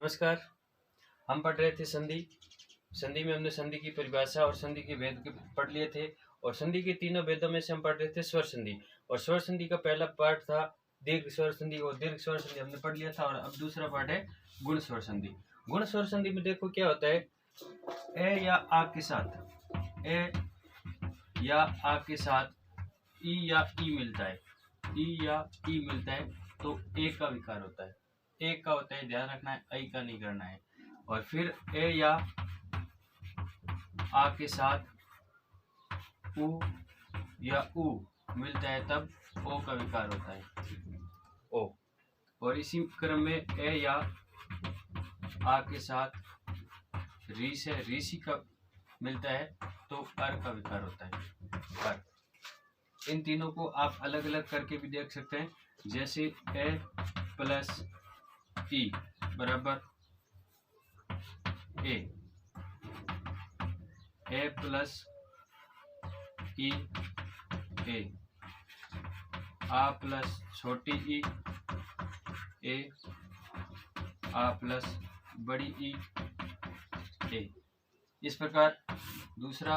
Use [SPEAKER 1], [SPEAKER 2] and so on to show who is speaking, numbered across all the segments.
[SPEAKER 1] नमस्कार। हम पढ़ रहे थे संधि। संधि में हमने संधि की परिभाषा और संधि के भेद के पढ़ लिए थे और संधि के तीनों भेदों में से हम पढ़ रहे थे स्वर संधि और स्वर संधि का पहला पार्ट था दीर्घ स्वर संधि और दीर्घ स्वर संधि हमने पढ़ लिया था और अब दूसरा पार्ट है गुण स्वर संधि। गुण स्वर संधि में देखो क्या होता है, ए या आ के साथ ए या आ के साथ ई या ई मिलता है, ई या ई मिलता है तो ए का विकार होता है। ए का होता है, ध्यान रखना है, आई का नहीं करना है। और फिर ए या आ के साथ उ या उ मिलता है तब ओ का विकार होता है, ओ। और इसी क्रम में ए या आ के साथ री से ऋषि का मिलता है तो अर का विकार होता है, अर। इन तीनों को आप अलग अलग करके भी देख सकते हैं, जैसे ए प्लस ई बराबर ए प्लस ई ए, आ प्लस छोटी ई ए, आ प्लस बड़ी ई ए। इस प्रकार दूसरा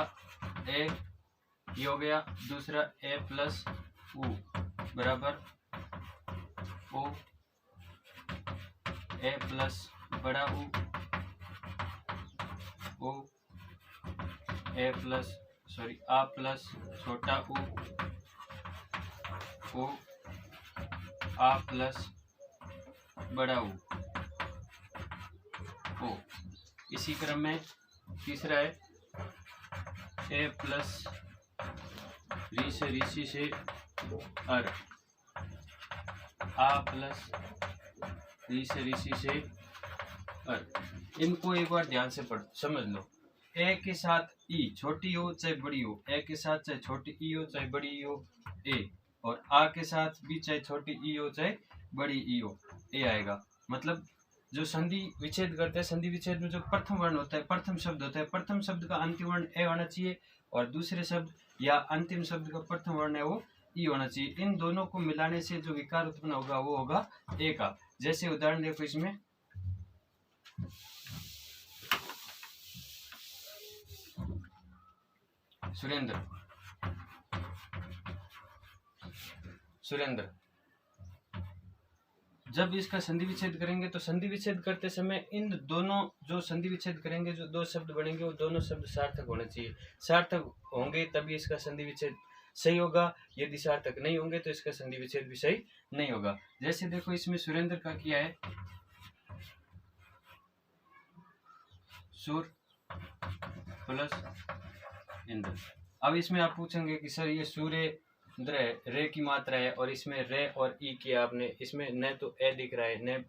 [SPEAKER 1] ए ये हो गया, दूसरा ए प्लस उ बराबर ओ, ए प्लस बड़ा उ ए प्लस आ प्लस छोटा उ आ प्लस बड़ा उ ओ। इसी क्रम में तीसरा है ए प्लस री से ऋषि से अर, आ प्लस री से ऋषि से अर। इनको एक बार ध्यान से समझ लो। ए के साथ ई छोटी हो चाहे बड़ी हो, ए के साथ चाहे छोटी ई हो चाहे बड़ी ई हो ए, और आ के साथ भी चाहे छोटी ई हो चाहे बड़ी ई हो ए आएगा। मतलब जो संधि विच्छेद करते हैं, संधि विच्छेद में जो प्रथम वर्ण होता है, प्रथम शब्द होता है, प्रथम शब्द का अंतिम वर्ण ए होना चाहिए और दूसरे शब्द या अंतिम शब्द का प्रथम वर्ण है वो ई होना चाहिए। इन दोनों को मिलाने से जो विकार उत्पन्न होगा वो होगा ए का। जैसे उदाहरण देखो, इसमें सुरेंद्र, सुरेंद्र। जब इसका संधि विच्छेद करेंगे तो संधि विच्छेद करते समय इन दोनों जो संधि विच्छेद करेंगे जो दो शब्द बनेंगे वो दोनों शब्द सार्थक होने चाहिए। सार्थक होंगे तभी इसका संधि विच्छेद सही होगा, यदि सार्थक नहीं होंगे तो इसका संधि विच्छेद भी सही नहीं होगा। जैसे देखो इसमें सुरेंद्र का किया है सुर प्लस इंद्र। अब इसमें आप पूछेंगे कि सर ये सूर्य रे की मात्रा है और इसमें रे और ई किया आपने, इसमें न तो ए दिख रहा है न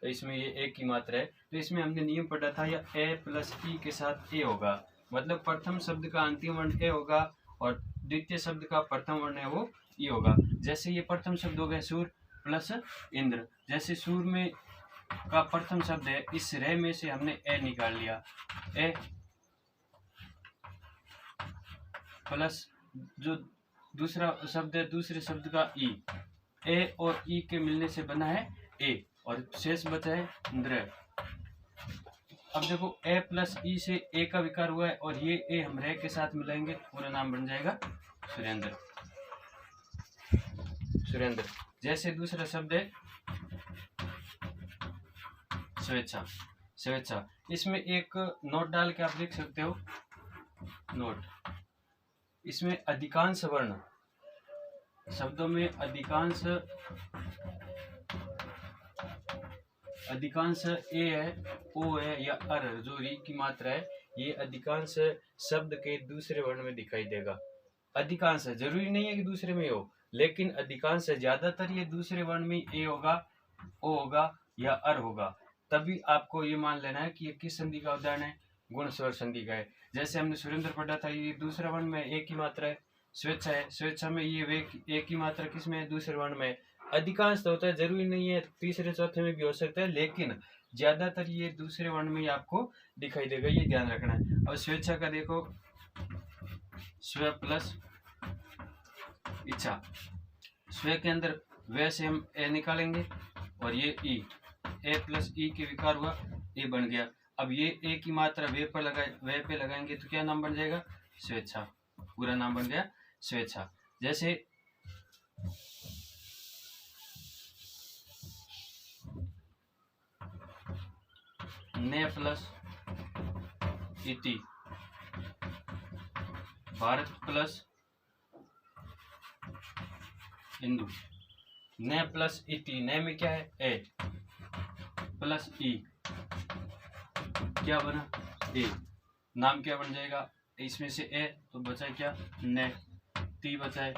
[SPEAKER 1] इसमें ये ए की मात्रा है, तो इसमें हमने नियम पढ़ा था या ए प्लस ई के साथ ए होगा, मतलब प्रथम शब्द का अंतिम वर्ण ए होगा और द्वितीय शब्द का प्रथम वर्ण है वो ई होगा। जैसे ये प्रथम शब्द हो गया सूर प्लस इंद्र। जैसे सूर में का प्रथम शब्द है, इस रे में से हमने ए निकाल लिया, ए प्लस जो दूसरा शब्द है दूसरे शब्द का ई, ए और ई के मिलने से बना है ए और शेष बचा है इंद्र। अब देखो ए प्लस ई से ए का विकार हुआ है और ये ए हम रे के साथ मिलाएंगे तो पूरा नाम बन जाएगा सुरेंद्र, सुरेंद्र। जैसे दूसरा शब्द है स्वेच्छा, स्वेच्छा। इसमें एक नोट डाल के आप लिख सकते हो, नोट। इसमें अधिकांश वर्ण शब्दों में अधिकांश ए है, ओ है या अर जो री की मात्रा है, ये अधिकांश शब्द के दूसरे वर्ण में दिखाई देगा। अधिकांश है, जरूरी नहीं है कि दूसरे में हो, लेकिन अधिकांश है, ज्यादातर ये दूसरे वर्ण में ए होगा, ओ होगा या अर होगा। तभी आपको ये मान लेना है कि ये किस संधि का उदाहरण है, गुण स्वर संधि का है। जैसे हमने सुरेंद्र पढ़ा था, ये दूसरा वर्ण में ए की मात्रा है, स्वेच्छा है, स्वेच्छा में ये वे ए की मात्रा किस में है, दूसरे वर्ण में। अधिकांश तो होता है, जरूरी नहीं है तीसरे चौथे में भी हो सकता है, लेकिन ज्यादातर ये दूसरे वर्ण में ही आपको दिखाई देगा, ये ध्यान रखना है। अब स्वेच्छा का देखो, स्व प्लस इच्छा, स्व के अंदर वे से हम ए निकालेंगे और ये ई, ए प्लस ई के विकार हुआ ए बन गया। अब ये ए की मात्रा वे पे लगाएंगे तो क्या नाम बन जाएगा? स्वेच्छा। पूरा नाम बन गया स्वेच्छा। जैसे ने प्लस इति, भारत प्लस हिंदू। ने प्लस इति, ने में क्या है? ए प्लस ई, क्या बना? ए। नाम क्या बन जाएगा? इसमें से ए तो बचा क्या? ने। ती बचा है,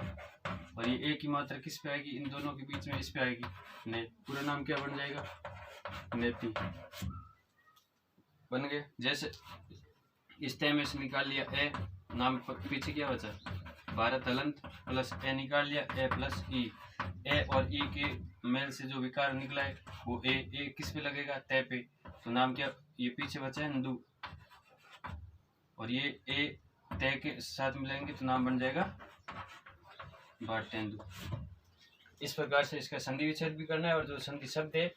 [SPEAKER 1] और ये ए की मात्रा किस पे आएगी? इन दोनों के बीच में इस पे आएगी ने। पूरा नाम क्या बन जाएगा? नेति बन गए। जैसे इस तय में से निकाल लिया ए, नाम पीछे क्या बचा? भारत हलंत प्लस ए निकाल लिया, ए प्लस ई। ए और ई के मेल से जो विकार निकला है वो ए किस पे लगेगा? तय पे। तो नाम क्या? ये पीछे बचा है हिंदू, और ये ए तय के साथ मिलाएंगे तो नाम बन जाएगा भारतेंदु। इस प्रकार से इसका संधि विच्छेद भी करना है, और जो संधि शब्द है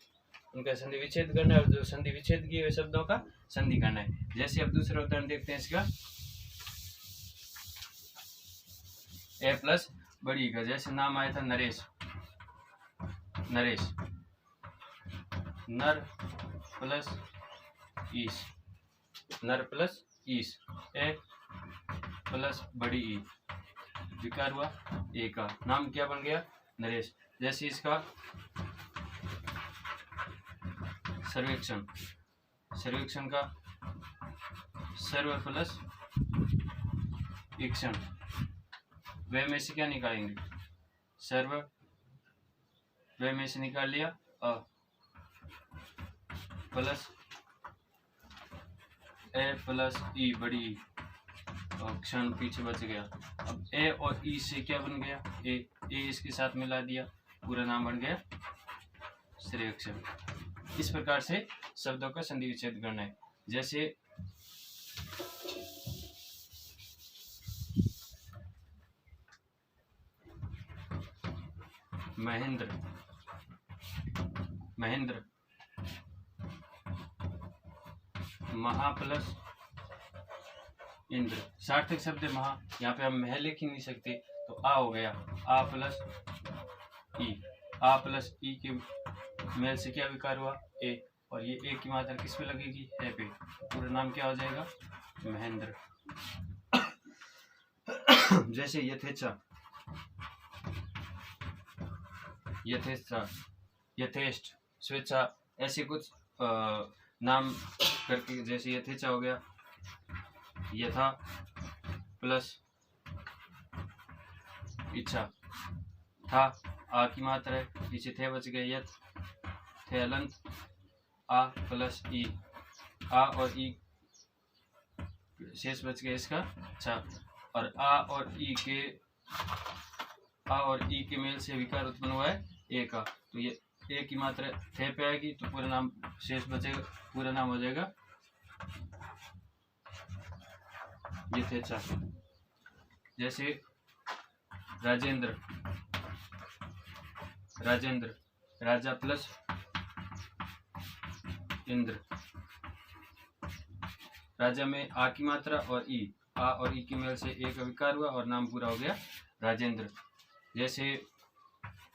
[SPEAKER 1] उनका संधि विच्छेद करना है, और जो संधि विच्छेद किए हुए शब्दों का संधि करना है। जैसे अब दूसरा उदाहरण देखते हैं इसका, ए प्लस बड़ी का। जैसे नाम आया था नरेश, नरेश। नर प्लस ईस, नर प्लस ईस। ए प्लस बड़ी ई, विकार हुआ ए का, नाम क्या बन गया? नरेश। जैसे इसका सर्वेक्षण, सर्वेक्षण का सर्व प्लस ईक्षण, वे में से क्या निकालेंगे? सर्व, वे में से निकाल लिया अ प्लस ए प्लस ई, बड़ी ई, और क्षण पीछे बच गया। अब ए और ई से क्या बन गया? ए इसके साथ मिला दिया, पूरा नाम बन गया सर्वेक्षण। इस प्रकार से शब्दों का संधि विच्छेद करना है। जैसे महेंद्र, महेंद्र। महा प्लस इंद्र, सार्थक शब्द है महा। यहाँ पे हम मह लिख ही नहीं सकते, तो आ हो गया, आ प्लस ई। आ प्लस ई के मेल से क्या विकार हुआ? ए, और ये ए की मात्रा किस पे लगेगी? ए पे। पूरा नाम क्या हो जाएगा? महेंद्र। जैसे यथेच्छा, यथेच्छा, यथेष्ट, स्वेच्छा, ऐसे कुछ नाम करके, जैसे यथेच्छा हो गया यथा प्लस इच्छा। था आ की मात्रा है, पीछे थे बच गए, यथ थे अलंत, आ प्लस ई, आ और ई शेष बच गया इसका अच्छा। और आ और ई के मेल से विकार उत्पन्न हुआ है ए का, तो ये ए की मात्रा थे पे आएगी, तो पूरा नाम शेष बचेगा, पूरा नाम हो जाएगा यथेच्छा। जैसे राजेंद्र, राजेंद्र, राजा प्लस इंद्र। राजा में आ की मात्रा और ई, आ और ई के मेल से ए का विकार हुआ और नाम पूरा हो गया राजेंद्र। जैसे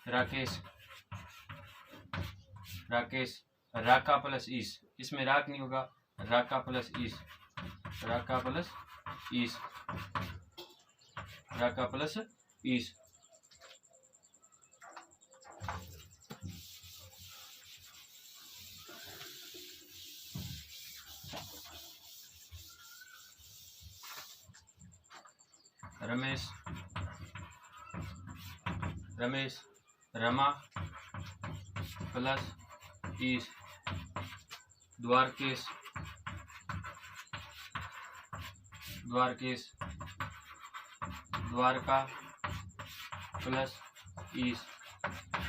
[SPEAKER 1] राकेश, राकेश, राका प्लस ईस, इसमें राक नहीं होगा, राका प्लस ईस, राका प्लस ईस, राका प्लस ईस। रमेश, रमेश, रमा प्लस ईस, द्वारकेश, द्वारकेश, द्वारका प्लस ईस,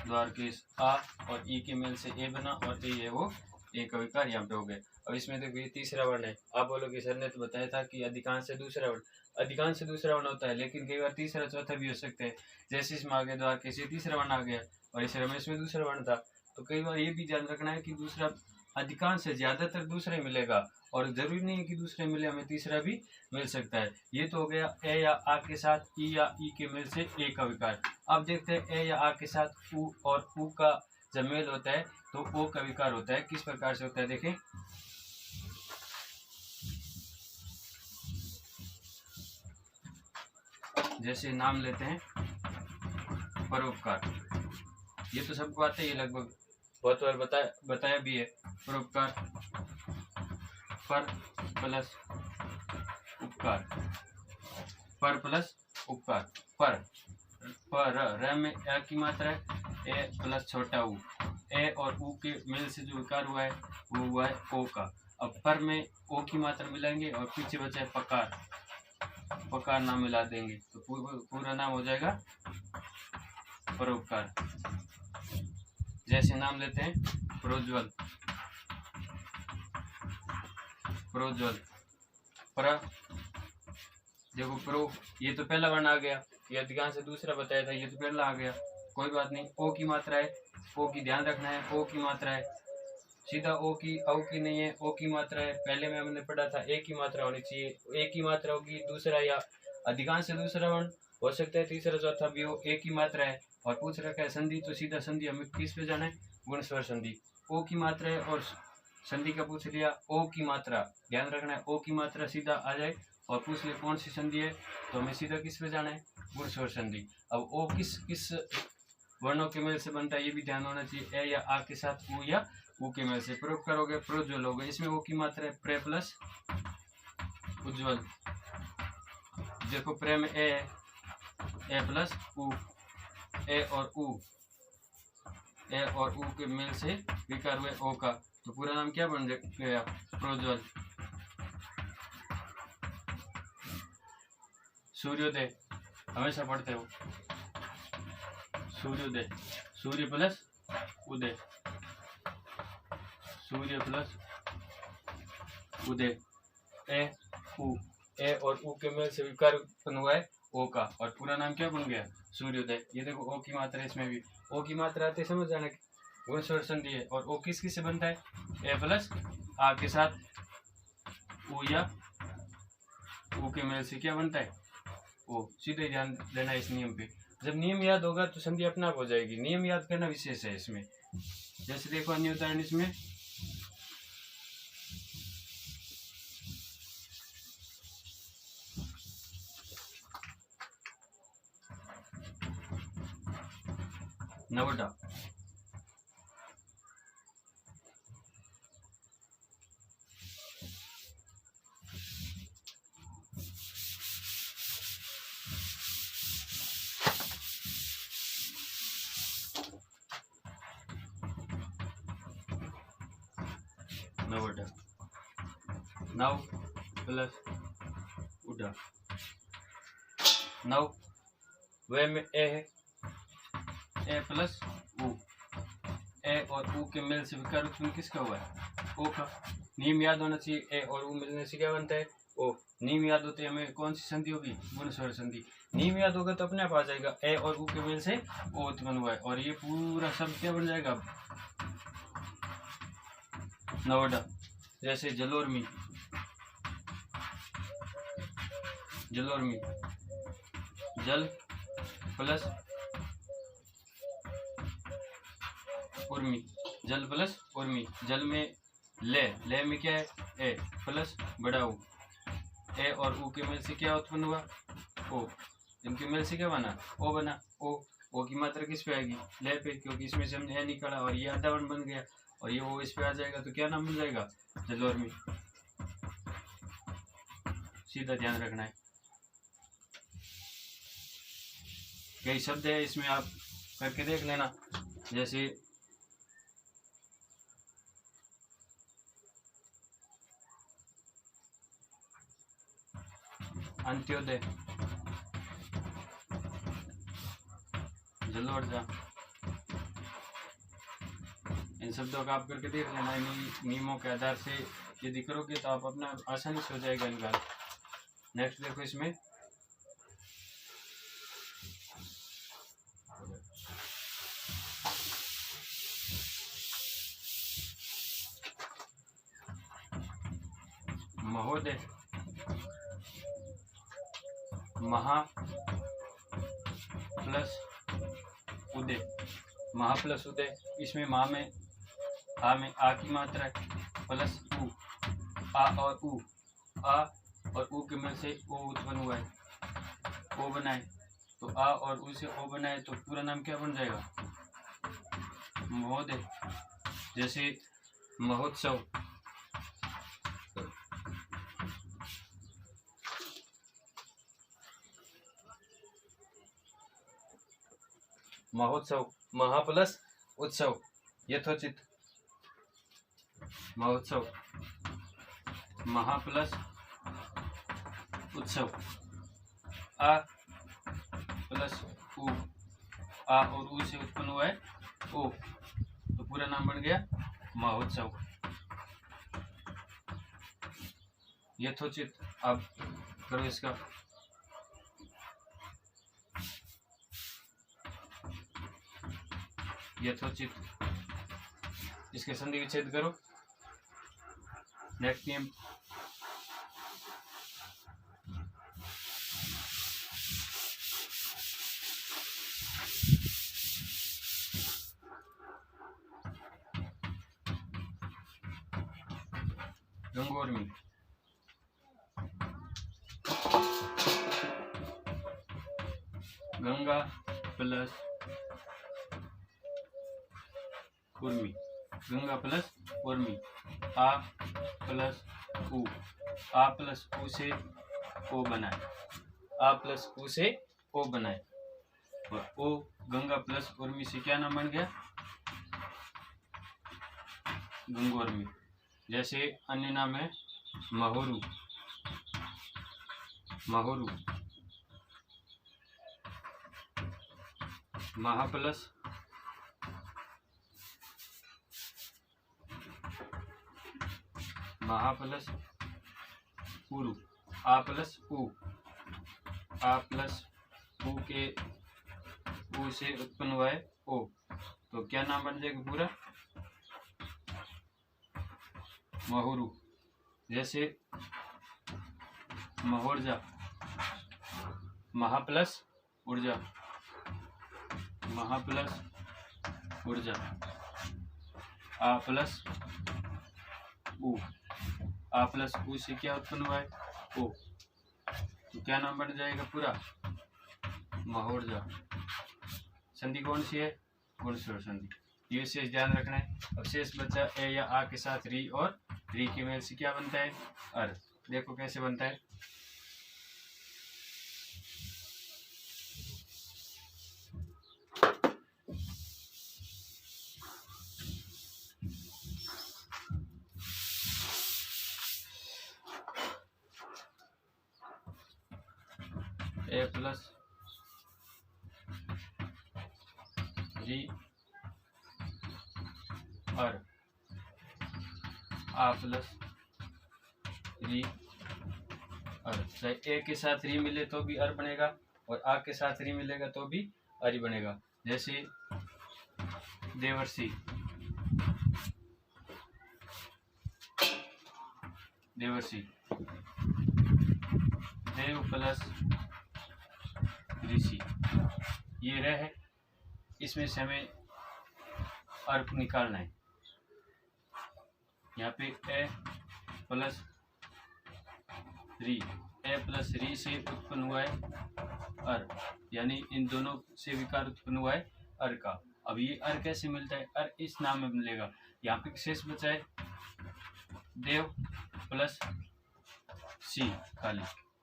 [SPEAKER 1] द्वारकेश। आ और ई के मेल से ए बना, और ए है वो ए का विकार यहाँ पे हो गए। अब इसमें देखो ये तीसरा वर्ण है। आप बोलोगे सर ने तो बताया था कि अधिकांश से दूसरा वर्ण, अधिकांश से दूसरा वर्ण होता है, लेकिन कई बार तीसरा चौथा भी हो सकते हैं। जैसे इसमें आ गया द्वारकेश, तीसरा वर्ण आ गया, और इस रमेश में दूसरा वर्ण था, तो कई बार ये भी ध्यान रखना है कि दूसरा अधिकांश से ज़्यादातर दूसरा ही मिलेगा, और ज़रूरी नहीं है कि दूसरे मिले, हमें तीसरा भी मिल सकता है। ये तो हो गया ए या आ के साथ ई या ई के मेल से ए का विकार। अब देखते हैं ए या आ के साथ ऊ और ऊ का जब मेल होता है तो ओ का विकार होता है। किस प्रकार से होता है देखें। जैसे नाम लेते हैं परोपकार, ये तो सबको आता है, ये लगभग बहुत बार बताया भी है। परोपकार, पर प्लस उपकार, पर प्लस उपकार। पर र में अ की मात्रा है, ए प्लस छोटा ऊ, ए और ऊ के मेल से जो विकार हुआ है वो हुआ है ओ का। अब पर में ओ की मात्रा मिलाएंगे और पीछे बचा है पकार, पकार नाम मिला देंगे तो पूरा नाम हो जाएगा परोपकार। जैसे नाम लेते हैं प्रोज्वल, प्रोज्वल, पर देखो प्रो, ये तो पहला वर्ण आ गया, ये अधिकांश से दूसरा बताया था, ये तो पहला आ गया, कोई बात नहीं। ओ की मात्रा है, ओ की ध्यान रखना है, ओ की मात्रा है, सीधा ओ की नहीं है, ओ की मात्रा है। पहले में हमने पढ़ा था ए की मात्रा होनी चाहिए, ए की मात्रा होगी, दूसरा या अधिकांश से दूसरा वर्ण हो सकता है, तीसरा चौथा भी हो, ए की मात्रा है। और पूछ रखा है संधि, तो सीधा संधि हमें किस पे जाना है, गुण स्वर संधि। ओ की मात्रा है और संधि का पूछ लिया, ओ की मात्रा ध्यान रखना है, ओ की मात्रा सीधा आ जाए और पूछ ले कौन सी संधि है, तो हमें सीधा किस पे जाना है, गुण स्वर संधि। अब ओ किस किस वर्णों के मेल से बनता है ये भी ध्यान होना चाहिए, ए या आ के साथ ऊ या ऊ के मेल से। प्रयोग करोगे प्रोज्वल हो गए, इसमें ओ की मात्रा है प्रे प्लस उज्ज्वल। देखो प्रे में ए है, ए प्लस ऊ, ए और ऊ, ए और ऊ के मेल से विकार हुए ओ का, तो पूरा नाम क्या बन गया, प्रोज्वल। सूर्योदय हमेशा पढ़ते हो, सूर्योदय, सूर्य प्लस उदय, सूर्य प्लस उदय। ए ऊ, ए और ऊ के मेल से विकार उत्पन्न हुआ है ओ का, और पूरा नाम क्या बन गया, सूर्योदय। ये देखो ओ की मात्रा, इसमें भी ओ की मात्रा आते समझ जाना गुण स्वर संधि है। और ओ किस किस से बनता है, ए प्लस आ के साथ ऊ या ऊ के मेल से क्या बनता है, ओ। सीधे ध्यान देना इस नियम पे, जब नियम याद होगा तो संधि अपने आप हो जाएगी। नियम याद करना विशेष है इसमें। जैसे देखो अन्य उदाहरण इसमें, नवडा, नवडा, नव प्लस उडा, नव वे में ए है, ए प्लस ऊ, ए और ऊ के मेल से विकार उत्पन्न किसका हुआ है, ओ का। नियम याद होना चाहिए, ए और ऊ मिलने से क्या बनता है, ओ। नियम याद होते हमें कौन सी संधि होगी, गुण स्वर संधि। नियम याद होगा तो अपने आप आ जाएगा, ए और ऊ के मेल से ओ उत्पन्न हुआ है, और ये पूरा शब्द क्या बन जाएगा, नवडा। जैसे जलोर्मी, जलोर्मी, जल प्लस उर्मी, जल प्लस उर्मी। जल में ले में क्या है, ए प्लस बड़ा ऊ, ए और ऊ के मेल से क्या उत्पन्न हुआ, ओ। इनके मेल से क्या बना, ओ बना, ओ की मात्रा किस पे आएगी, ले पे, क्योंकि इसमें से हमने ए निकाला और ये आधा वर्ण बन गया, और ये ओ इस पे आ जाएगा, तो क्या नाम मिल जाएगा, जलोर्मी। सीधा ध्यान रखना है। कई शब्द है इसमें, आप करके देख लेना। जैसे अंत्योदय, जलोर्जा, इन शब्दों का आप करके देख लेना। नियमों के आधार से यदि करोगे तो आप अपना आसानी से हो जाएगा इनका। नेक्स्ट देखो इसमें, महोदय, महा प्लस उदय, महा प्लस उदय, इसमें माँ में आ की मात्रा है, प्लस उ, आ और उ, आ और उ के मेल से ओ उत्पन्न हुआ है, ओ बनाए, तो आ और उ से ओ बनाए तो पूरा नाम क्या बन जाएगा? महोदय। जैसे महोत्सव, महोत्सव, महा प्लस उत्सव, यथोचित, महोत्सव, महा प्लस उत्सव, आ प्लस उ, आ और उ से उत्पन्न हुआ है ओ, तो पूरा नाम बन गया महोत्सव। यथोचित, अब करो इसका, यथोचित, इसके संधि विच्छेद करो। नेक्स्ट नियम, गंगोर्मी, गंगा प्लस उर्मी, गंगा प्लस उर्मी, आ प्लस उ, आ प्लस उ से ओ बनाए, आ प्लस उ से ओ बनाए, और ओ गंगा प्लस उर्मी से क्या नाम बन गया? गंगोर्मी। जैसे अन्य नाम है महोरू, महोरू, महा प्लस उरु, आ प्लस उ, आ प्लस उ के उ से उत्पन्न हुआ है ओ, तो क्या नाम बन जाएगा पूरा? महोरू। जैसे महोर्जा, महा प्लस ऊर्जा, महा प्लस ऊर्जा, आ प्लस उ, आ प्लस उ से क्या उत्पन्न हुआ है ओ, तो क्या नाम बन जाएगा पूरा? महोर्जा। संधि कौन सी है? गुणस्वर संधि। ये विशेष ध्यान रखना है। अब शेष बचा ए या आ के साथ री, और री के मेल से क्या बनता है? अर। देखो कैसे बनता है। ए प्लस री अर, आ प्लस री अर। चाहे ए के साथ री मिले तो भी अर बनेगा, और आ के साथ री मिलेगा तो भी अर ही बनेगा। जैसे देवर्षि, देवर्षि, देव प्लस ऋषि, ये रह है, इसमें से हमें अर्क निकालना है। यहाँ पे ए प्लस री, ए प्लस री से उत्पन्न हुआ है अर, यानी इन दोनों से विकार उत्पन्न हुआ है अर का। अब ये अर कैसे मिलता है? अर इस नाम में मिलेगा। यहाँ पे शेष बचा है देव प्लस सी खाली,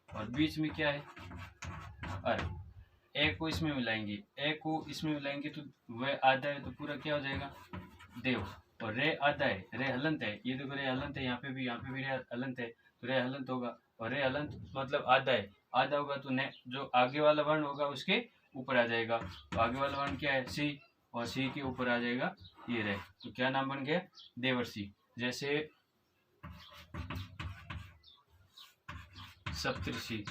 [SPEAKER 1] और बीच में क्या है? अर। ए को इसमें मिलाएंगे, ए को इसमें मिलाएंगे तो वह आधा है, तो पूरा क्या हो जाएगा? देव। और रे आधा है, रे हलंत है, ये देखो रे हलंत है, यहाँ पे भी रे हलंत है, तो रे हलंत होगा, और रे हलंत मतलब आधा है, आधा होगा तो ने जो आगे वाला वर्ण होगा उसके ऊपर आ जाएगा। तो आगे वाला वर्ण क्या है? सी, और सी के ऊपर आ जाएगा ये रे, तो क्या नाम बन गया? देवर्षि। जैसे सप्तऋषि,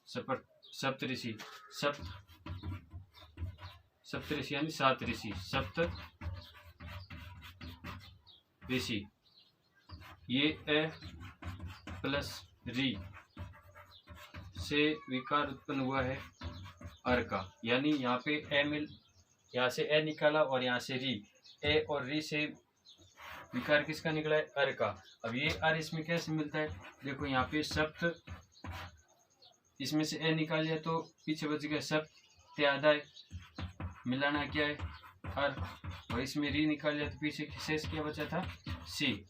[SPEAKER 1] सप्तऋषि, सप्तऋषि यानी 7 ऋषि, सप्त ऋषि। ये ए प्लस री से विकार उत्पन्न हुआ है अर का, यानी यहाँ पे यहाँ से ए निकाला और यहाँ से री, ए और री से विकार किसका निकला है? अर का। अब ये अर इसमें कैसे मिलता है? देखो यहाँ पे सप्त, इसमें से ए निकाल लिया तो पीछे बच गया सप्त आधा, मिलाना क्या है? अर। और इसमें री निकाल लिया तो पीछे शेष क्या बचा था? सी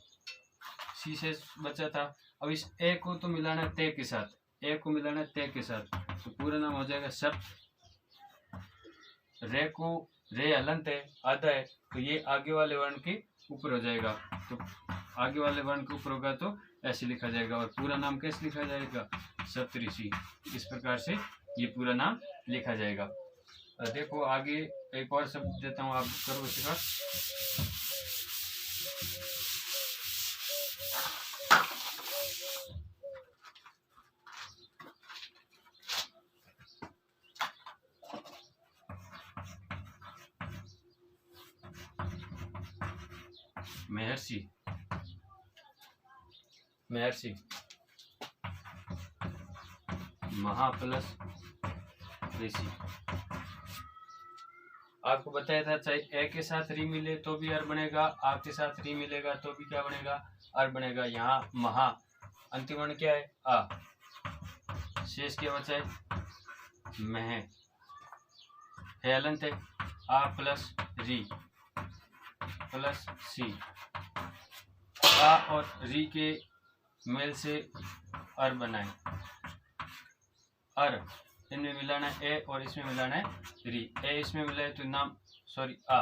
[SPEAKER 1] शेष बचा था। अब इस ए को तो मिलाना ते के साथ, ए को मिलाना ते के साथ, तो पूरा नाम हो जाएगा सप्त। रे को रे हलंत है, आधा है, तो ये आगे वाले वर्ण के ऊपर हो जाएगा। तो आगे वाले वर्ण के ऊपर होगा तो ऐसे लिखा जाएगा। और पूरा नाम कैसे लिखा जाएगा? सप्तऋषि। इस प्रकार से ये पूरा नाम लिखा जाएगा। देखो आगे एक और शब्द देता हूँ, आप करो इसका। महर्षि, महर्षि, महा प्लस ऋषि। आपको बताया था चाहे ए के साथ री मिले तो भी अर बनेगा, आ के साथ री मिलेगा तो भी क्या बनेगा? अर बनेगा। यहाँ महा अंतिम वर्ण क्या है? आ, शेष क्या बचा है? मह है अलंत है, आ प्लस री प्लस सी, आ और री के मेल से अर बनाए, अर इनमें मिलाना है ए और इसमें मिलाना है री, ए इसमें मिला है तो नाम सॉरी आ,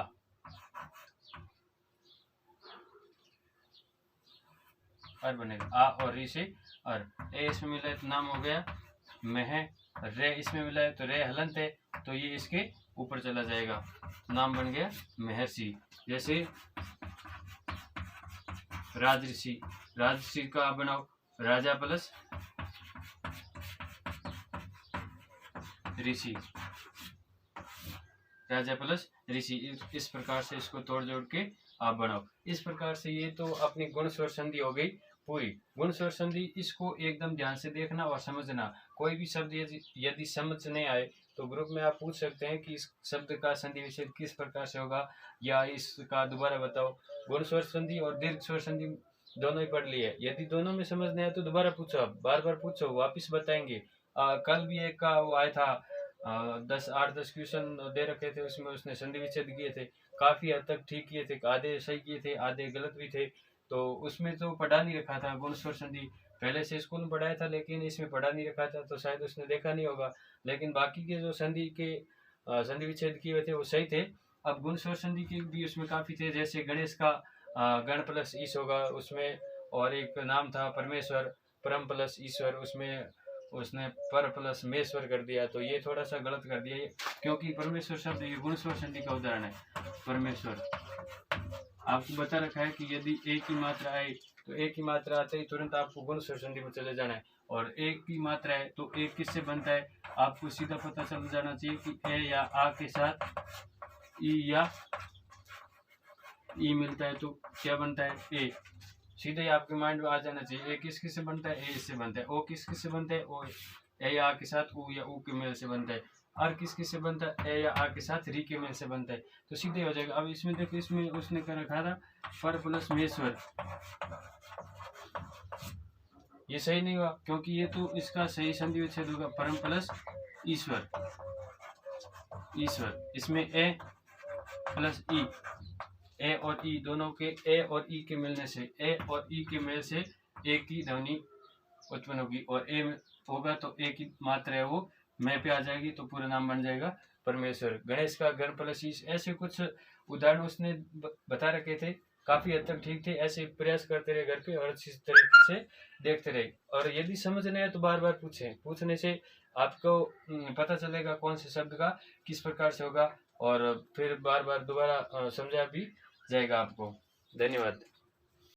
[SPEAKER 1] अर बनेगा। आ और री से अर, ए इसमें मिला है तो नाम हो गया मह, रे इसमें मिला है तो रे हलंत है, तो ये इसके ऊपर चला जाएगा, नाम बन गया महर्षि। जैसे राजऋषि, राजऋषि का आप बनाओ राजा प्लस ऋषि, राजा प्लस ऋषि। इस प्रकार से इसको तोड़ जोड़ के आप बनाओ। इस प्रकार से ये तो अपनी गुण स्वर संधि हो गई पूरी। गुण स्वर संधि इसको एकदम ध्यान से देखना और समझना। कोई भी शब्द यदि समझ नहीं आए तो ग्रुप में आप पूछ सकते हैं कि इस शब्द का संधि विच्छेद किस प्रकार से होगा, या इसका दोबारा बताओ। गुण स्वर संधि और दीर्घ स्वर संधि दोनों ही पढ़ लिए। यदि दोनों में समझ नहीं आया तो दोबारा पूछो, बार बार पूछो, वापिस बताएंगे। कल भी एक का वो आया था, 8-10 क्वेश्चन दे रखे थे, उसमें उसने संधि विच्छेद किए थे, काफी हद तक ठीक किए थे, आधे सही किए थे, आधे गलत भी थे। तो उसमें तो पढ़ा नहीं रखा था गुण स्वर संधि, पहले से स्कूल में पढ़ाया था लेकिन इसमें पढ़ा नहीं रखा था, तो शायद उसने देखा नहीं होगा। लेकिन बाकी के जो संधि के संधि विच्छेद किए हुए थे वो सही थे। अब गुण स्वर संधि के भी उसमें काफी थे, जैसे गणेश का गण प्लस ईश होगा उसमें, और एक नाम था परमेश्वर, परम प्लस ईश्वर, उसमें उसने पर प्लस मेश्वर कर दिया, तो ये थोड़ा सा गलत कर दिया, क्योंकि परमेश्वर शब्द ये गुण स्वर संधि का उदाहरण है। परमेश्वर आपको बता रखा है कि यदि एक की मात्रा आए तो एक की मात्रा आते ही तुरंत आपको गुण स्वर संधि में चले जाना है, और एक की मात्रा है तो एक किससे बनता है आपको सीधा पता चल जाना चाहिए कि ए या आ के साथ ई या ई मिलता है तो क्या बनता है? ए। सीधे ही आपके माइंड में आ जाना चाहिए। ए किस किस से बनता है? ए इससे बनता है। ओ किस किस से बनता है? ओ ए या आ के साथ ऊ या ऊ के मेल से बनता है। अर किस किस से बनता है? ए या आ के साथ री के मेल से बनता है, तो सीधे हो जाएगा। अब इसमें देखो, इसमें उसने कर रखा था पर प्लस मेश्वर, ये सही नहीं हुआ क्योंकि ये तो इसका सही संधि विच्छेद होगा परम प्लस ईश्वर, ईश्वर। इसमें ए प्लस ई, ए और ई दोनों के, ए और ई के मिलने से, ए और ई के मेल से एक की ध्वनि उत्पन्न होगी, और ए होगा तो ए की मात्रा है वो मैं पे आ जाएगी, तो पूरा नाम बन जाएगा परमेश्वर। गणेश का गण प्लस ईश, ऐसे कुछ उदाहरण उसने बता रखे थे, काफी हद तक ठीक थे। ऐसे प्रयास करते रहे घर पे और अच्छी तरह से देखते रहे, और यदि समझ नहीं आए तो बार बार पूछें। पूछने से आपको पता चलेगा कौन से शब्द का किस प्रकार से होगा, और फिर बार बार दोबारा समझा भी जाएगा आपको। धन्यवाद।